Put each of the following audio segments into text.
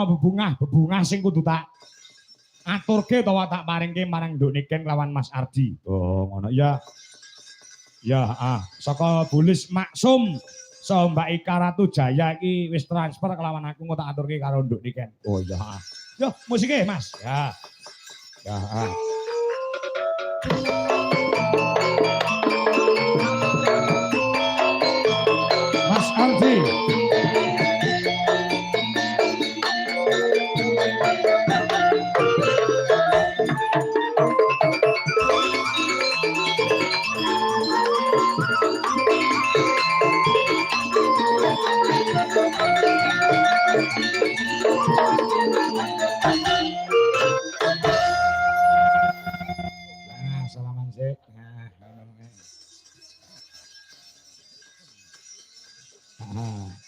bebungah sing kudu tak aturke utawa tak paringke marang Nduk Niken lawan Mas Ardi. Oh, ngono ya. Ya, saka Bulis Maksum so Mbak Ika Ratu Jaya iki wis transfer kelawan aku tak aturke karo Nduk Niken. Oh iya. Yo, musiknya Mas. Ya. Ya. Mas Ardi.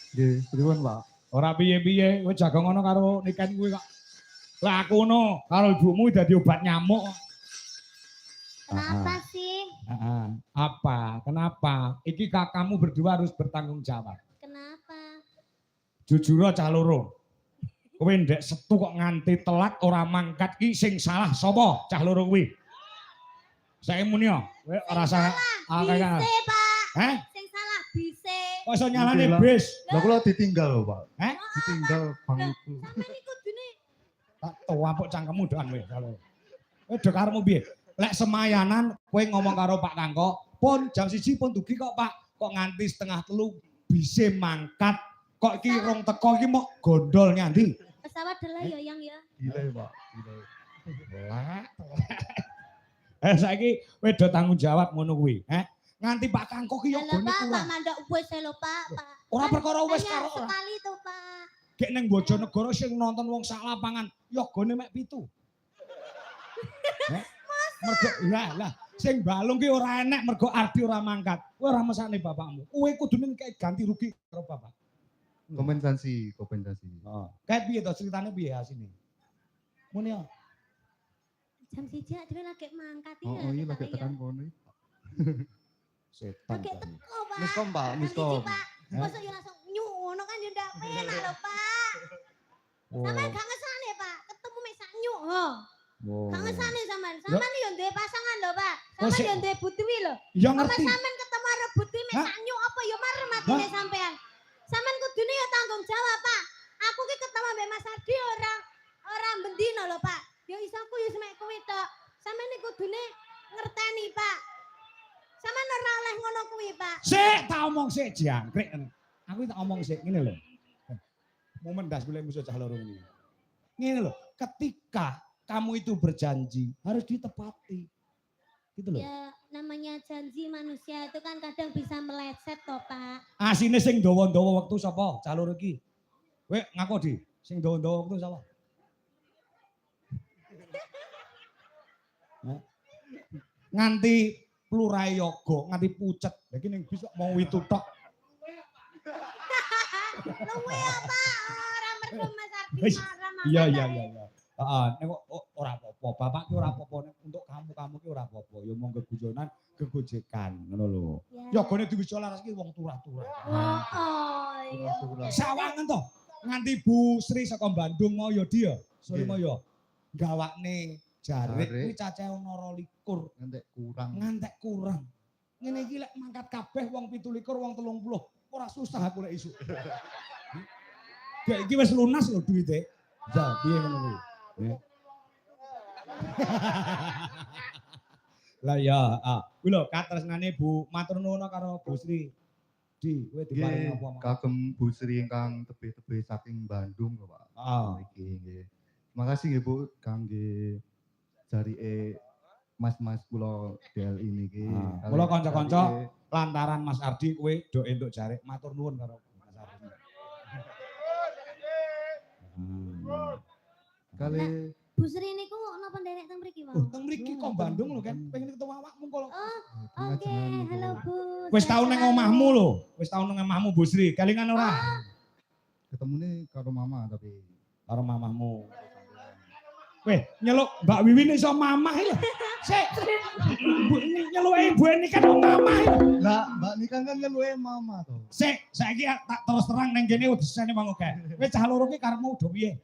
Nggih, pripun, Pak? Ora piye-piye, kowe jago ngono karo Niken kuwi kok. Lah aku ngono karo ibumu dadi obat nyamuk. Kenapa sih? Apa? Kenapa? Iki kakakmu berdua harus bertanggung jawab. Kenapa? Jujur cah loro. Kowe ndek setu kok nganti telat ora mangkat ki sing salah sapa cah loro kuwi? Saiki muni yo, kowe ora salah. Bise, Pak. Heh? Sing salah bise. Kok iso nyalane bis? Lah kula ditinggal lho, Pak. Heh? Ditinggal bang ibu. Sampeyan iku dene Tak tuwapuk cangkemmu doan kowe kalau. Kowe do karemu piye? Lek semayanan kowe ngomong karo Pak Kangko, "Pun jam 1 pun dugi kok, Pak. Kok nganti setengah 3 bisa mangkat. Kok iki rong teko iki mok gondol nyandi." pesawat delay ya yang ya. Gile, Pak. Gile. Saiki kowe do tanggung jawab ngono kuwi, nganti Pak Kangko ki yo Halo gone Pak, kurang. tak mandek wis lho Pak. Ora perkara wis Hanya karo ora. sekali tuh Pak. Gek ning Bojonegoro sing nonton wong sak lapangan yogane mek 7. Mergo lah sing balung ki ora enek mergo Ardi ora mangkat. Kowe ora mesane bapakmu. Kowe kudune kaya ganti rugi karo bapak. Kompensasi. Kayak piye to ceritane piye asine? Muni yo. Jam 1 dhewe lagi mangkat Oh iya lagi tekan kono. Setan. Lagi teko Pak. Miskom, Pak, Jam miskom. 1, Pak. Masa yo langsung ngono kan yo ndak penak lho Pak. Sampeyan gak ngesane Pak, ketemu mek sak nyuk. Gak ngesane sampean. Sampean yo duwe pasangan lho Pak. Sampean yo duwe butwi lho. Ya Apa ngerti. sampean ketemu karo butwi mek sak nyuk apa yo marem atine sampean. Sampean kudune yo tanggung jawab Pak. Aku ki ketemu mbek Mas Ardi ora bendino lho Pak. Yo iso aku yo semek kowe tok. Sampeyan iki kudune ngerteni Pak. Sampeyan ora oleh ngono kuwi Pak. Sik tak omong sik jangkrik. Aku tak omong sik ngene lho. Momen das boleh musuh cah loro ini. Ngene lho, ketika kamu itu berjanji harus ditepati. Gitu loh. Ya namanya janji manusia itu kan kadang bisa meleset toh Pak. Asine sing dawa-dawa wektu sapa? Cah loro iki. Kowe ngaku di, sing dawa-dawa wektu sapa? Nganti plurai yoga, nganti pucet. Lagi ning bis kok mau itu tok. Luwe apa? Ora mergo Mas Ardi marah. Iya. Heeh, nek ora apa-apa. Bapak ki ora apa-apa untuk kamu ki ora apa-apa. Ya mong gegujonan, gegojekan ngono lho. Yogane diwis laras ki wong turah-turah. Oh iya. Sawangen to. Nganti Bu Sri saka Bandung mau ya dia. Sore mau ya. Gawakne jarik kuwi cacahe ana 12. Ngantek kurang. Ngene iki lek mangkat kabeh wong 17, wong 30. Ora susah aku lek isuk. Gek iki wis lunas lho duwite. Ja, piye ngono kuwi? Lah ya, kuwi lho katresnane Bu matur nuwun karo Bu Sri. Di, kowe diparing apa? Kagem Bu Sri ingkang tebih-tebih saking Bandung lho, Pak. Iki nggih. Makasih nggih Bu kangge jarike mas-mas kula DL ini iki. Kula kanca-kanca lantaran Mas Ardi kowe do entuk jarik matur nuwun karo Mas Ardi. Kali Bu Sri niku napa nderek teng mriki wae? Teng mriki kok Bandung lho kan, pengen ketemu awakmu kok. Oke, halo Bu. Wis tau ning omahmu lho, wis tau ning omahmu Bu Sri, kelingan ora? ketemune karo mama tapi Karo mamahmu. Weh, nyeluk Mbak Wiwin iso mamah lho. Sik. Nyeluke ibu ini kan mamah. lah Mbak Nika kan ngeluhe mama to. Sik, saiki tak terus terang ning kene wedesane mangko kae. Wis cah loro ki karepmu udah piye?